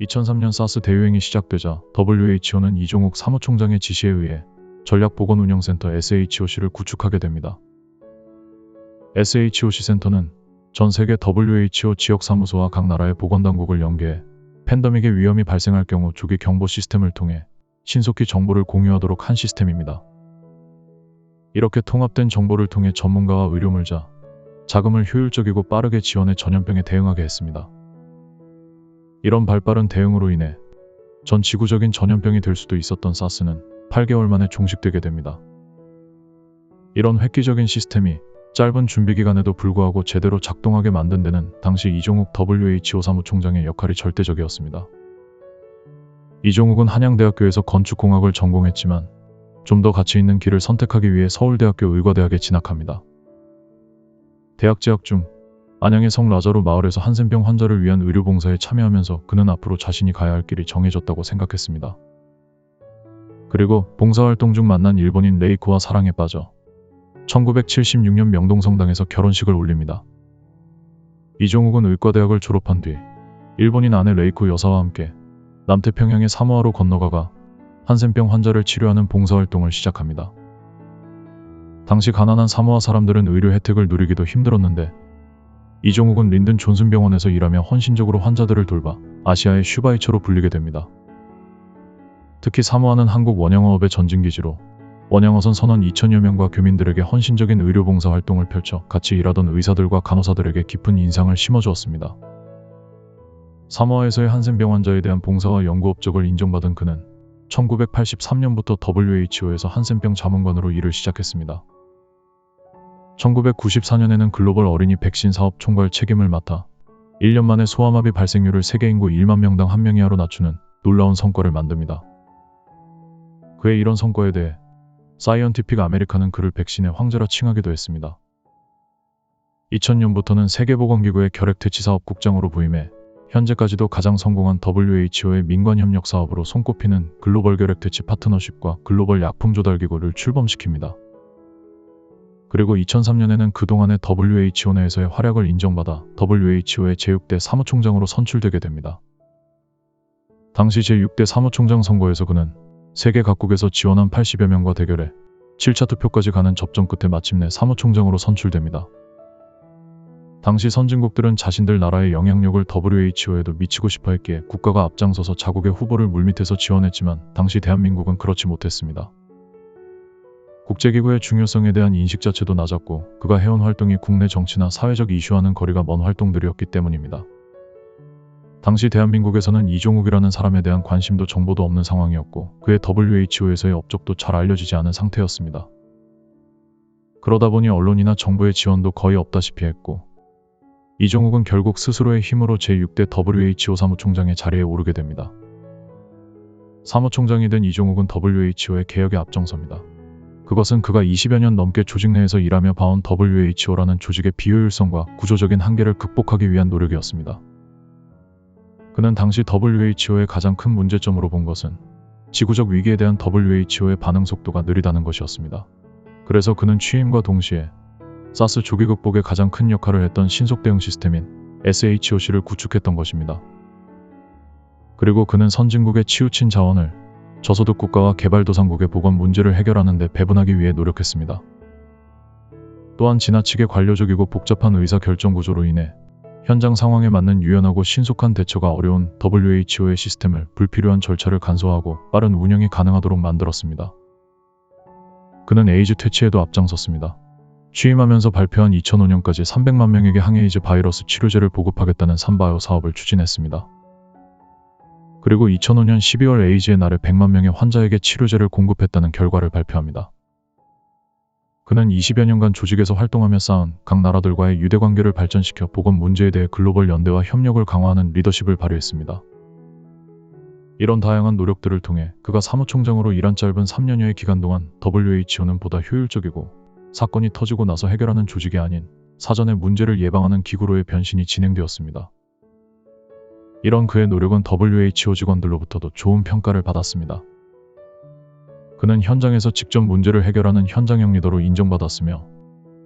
2003년 사스 대유행이 시작되자 WHO는 이종욱 사무총장의 지시에 의해 전략보건운영센터 SHOC를 구축하게 됩니다. SHOC 센터는 전 세계 WHO 지역사무소와 각 나라의 보건당국을 연계해 팬데믹의 위험이 발생할 경우 조기 경보 시스템을 통해 신속히 정보를 공유하도록 한 시스템입니다. 이렇게 통합된 정보를 통해 전문가와 의료물자, 자금을 효율적이고 빠르게 지원해 전염병에 대응하게 했습니다. 이런 발빠른 대응으로 인해 전 지구적인 전염병이 될 수도 있었던 사스는 8개월 만에 종식되게 됩니다. 이런 획기적인 시스템이 짧은 준비기간에도 불구하고 제대로 작동하게 만든 데는 당시 이종욱 WHO 사무총장의 역할이 절대적이었습니다. 이종욱은 한양대학교에서 건축공학을 전공했지만 좀 더 가치 있는 길을 선택하기 위해 서울대학교 의과대학에 진학합니다. 대학 재학 중 안양의 성라자로 마을에서 한센병 환자를 위한 의료봉사에 참여하면서 그는 앞으로 자신이 가야 할 길이 정해졌다고 생각했습니다. 그리고 봉사활동 중 만난 일본인 레이코와 사랑에 빠져 1976년 명동성당에서 결혼식을 올립니다. 이종욱은 의과대학을 졸업한 뒤 일본인 아내 레이코 여사와 함께 남태평양의 사모아로 건너가가 한센병 환자를 치료하는 봉사활동을 시작합니다. 당시 가난한 사모아 사람들은 의료 혜택을 누리기도 힘들었는데 이종욱은 린든 존슨 병원에서 일하며 헌신적으로 환자들을 돌봐 아시아의 슈바이처로 불리게 됩니다. 특히 사모아는 한국 원양어업의 전진기지로 원양어선 선원 2,000여 명과 교민들에게 헌신적인 의료봉사 활동을 펼쳐 같이 일하던 의사들과 간호사들에게 깊은 인상을 심어주었습니다. 사모아에서의 한센병 환자에 대한 봉사와 연구 업적을 인정받은 그는 1983년부터 WHO에서 한센병 자문관으로 일을 시작했습니다. 1994년에는 글로벌 어린이 백신 사업 총괄 책임을 맡아 1년 만에 소아마비 발생률을 세계 인구 1만 명당 1명 이하로 낮추는 놀라운 성과를 만듭니다. 그의 이런 성과에 대해 사이언티픽 아메리카는 그를 백신의 황제라 칭하기도 했습니다. 2000년부터는 세계보건기구의 결핵퇴치사업 국장으로 부임해 현재까지도 가장 성공한 WHO의 민관협력 사업으로 손꼽히는 글로벌 결핵퇴치 파트너십과 글로벌 약품조달기구를 출범시킵니다. 그리고 2003년에는 그동안의 WHO 내에서의 활약을 인정받아 WHO의 제6대 사무총장으로 선출되게 됩니다. 당시 제6대 사무총장 선거에서 그는 세계 각국에서 지원한 80여 명과 대결해 7차 투표까지 가는 접전 끝에 마침내 사무총장으로 선출됩니다. 당시 선진국들은 자신들 나라의 영향력을 WHO에도 미치고 싶어 했기에 국가가 앞장서서 자국의 후보를 물밑에서 지원했지만 당시 대한민국은 그렇지 못했습니다. 국제기구의 중요성에 대한 인식 자체도 낮았고 그가 해온 활동이 국내 정치나 사회적 이슈와는 거리가 먼 활동들이었기 때문입니다. 당시 대한민국에서는 이종욱이라는 사람에 대한 관심도 정보도 없는 상황이었고 그의 WHO에서의 업적도 잘 알려지지 않은 상태였습니다. 그러다 보니 언론이나 정부의 지원도 거의 없다시피 했고 이종욱은 결국 스스로의 힘으로 제6대 WHO 사무총장의 자리에 오르게 됩니다. 사무총장이 된 이종욱은 WHO의 개혁에 앞장섭니다. 그것은 그가 20여 년 넘게 조직 내에서 일하며 봐온 WHO라는 조직의 비효율성과 구조적인 한계를 극복하기 위한 노력이었습니다. 그는 당시 WHO의 가장 큰 문제점으로 본 것은 지구적 위기에 대한 WHO의 반응 속도가 느리다는 것이었습니다. 그래서 그는 취임과 동시에 사스 조기 극복에 가장 큰 역할을 했던 신속 대응 시스템인 SHOC를 구축했던 것입니다. 그리고 그는 선진국의 치우친 자원을 저소득 국가와 개발도상국의 보건 문제를 해결하는 데 배분하기 위해 노력했습니다. 또한 지나치게 관료적이고 복잡한 의사결정 구조로 인해 현장 상황에 맞는 유연하고 신속한 대처가 어려운 WHO의 시스템을 불필요한 절차를 간소화하고 빠른 운영이 가능하도록 만들었습니다. 그는 에이즈 퇴치에도 앞장섰습니다. 취임하면서 발표한 2005년까지 300만 명에게 항에이즈 바이러스 치료제를 보급하겠다는 삼바이오 사업을 추진했습니다. 그리고 2005년 12월 에이즈의 날에 100만 명의 환자에게 치료제를 공급했다는 결과를 발표합니다. 그는 20여 년간 조직에서 활동하며 쌓은 각 나라들과의 유대관계를 발전시켜 보건 문제에 대해 글로벌 연대와 협력을 강화하는 리더십을 발휘했습니다. 이런 다양한 노력들을 통해 그가 사무총장으로 일한 짧은 3년여의 기간 동안 WHO는 보다 효율적이고 사건이 터지고 나서 해결하는 조직이 아닌 사전에 문제를 예방하는 기구로의 변신이 진행되었습니다. 이런 그의 노력은 WHO 직원들로부터도 좋은 평가를 받았습니다. 그는 현장에서 직접 문제를 해결하는 현장형 리더로 인정받았으며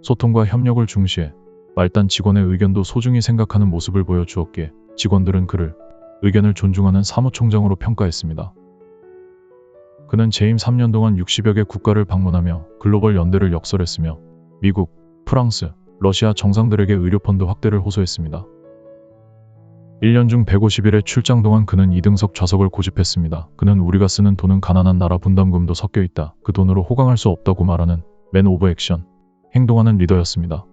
소통과 협력을 중시해 말단 직원의 의견도 소중히 생각하는 모습을 보여주었기에 직원들은 그를 의견을 존중하는 사무총장으로 평가했습니다. 그는 재임 3년 동안 60여 개 국가를 방문하며 글로벌 연대를 역설했으며 미국, 프랑스, 러시아 정상들에게 의료펀드 확대를 호소했습니다. 1년 중 150일의 출장 동안 그는 2등석 좌석을 고집했습니다. 그는 우리가 쓰는 돈은 가난한 나라 분담금도 섞여 있다. 그 돈으로 호강할 수 없다고 말하는 맨 오브 액션, 행동하는 리더였습니다.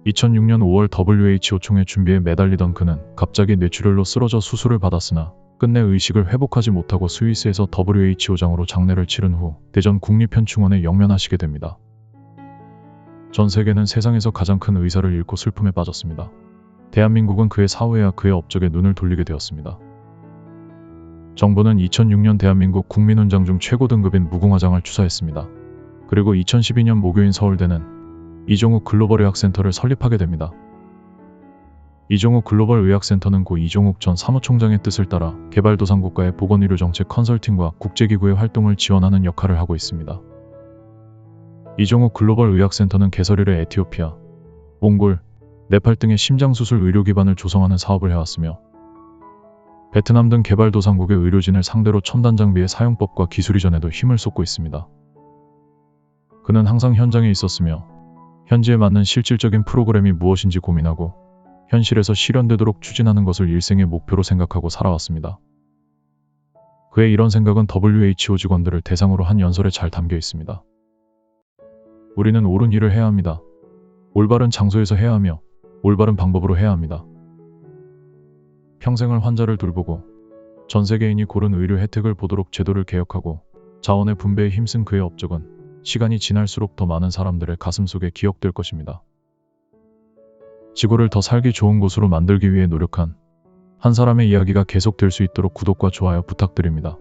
2006년 5월 WHO 총회 준비에 매달리던 그는 갑자기 뇌출혈로 쓰러져 수술을 받았으나 끝내 의식을 회복하지 못하고 스위스에서 WHO장으로 장례를 치른 후 대전 국립현충원에 영면하시게 됩니다. 전 세계는 세상에서 가장 큰 의사를 잃고 슬픔에 빠졌습니다. 대한민국은 그의 사후에야 그의 업적에 눈을 돌리게 되었습니다. 정부는 2006년 대한민국 국민훈장 중 최고 등급인 무궁화장을 추사했습니다. 그리고 2012년 모교인 서울대는 이종욱 글로벌의학센터를 설립하게 됩니다. 이종욱 글로벌의학센터는 고 이종욱 전 사무총장의 뜻을 따라 개발도상국가의 보건의료정책 컨설팅과 국제기구의 활동을 지원하는 역할을 하고 있습니다. 이종욱 글로벌의학센터는 개설 이래 에티오피아, 몽골, 네팔 등의 심장수술 의료 기반을 조성하는 사업을 해왔으며 베트남 등 개발도상국의 의료진을 상대로 첨단 장비의 사용법과 기술 이전에도 힘을 쏟고 있습니다. 그는 항상 현장에 있었으며 현지에 맞는 실질적인 프로그램이 무엇인지 고민하고 현실에서 실현되도록 추진하는 것을 일생의 목표로 생각하고 살아왔습니다. 그의 이런 생각은 WHO 직원들을 대상으로 한 연설에 잘 담겨 있습니다. 우리는 옳은 일을 해야 합니다. 올바른 장소에서 해야 하며 올바른 방법으로 해야 합니다. 평생을 환자를 돌보고 전 세계인이 고른 의료 혜택을 보도록 제도를 개혁하고 자원의 분배에 힘쓴 그의 업적은 시간이 지날수록 더 많은 사람들의 가슴속에 기억될 것입니다. 지구를 더 살기 좋은 곳으로 만들기 위해 노력한 한 사람의 이야기가 계속될 수 있도록 구독과 좋아요 부탁드립니다.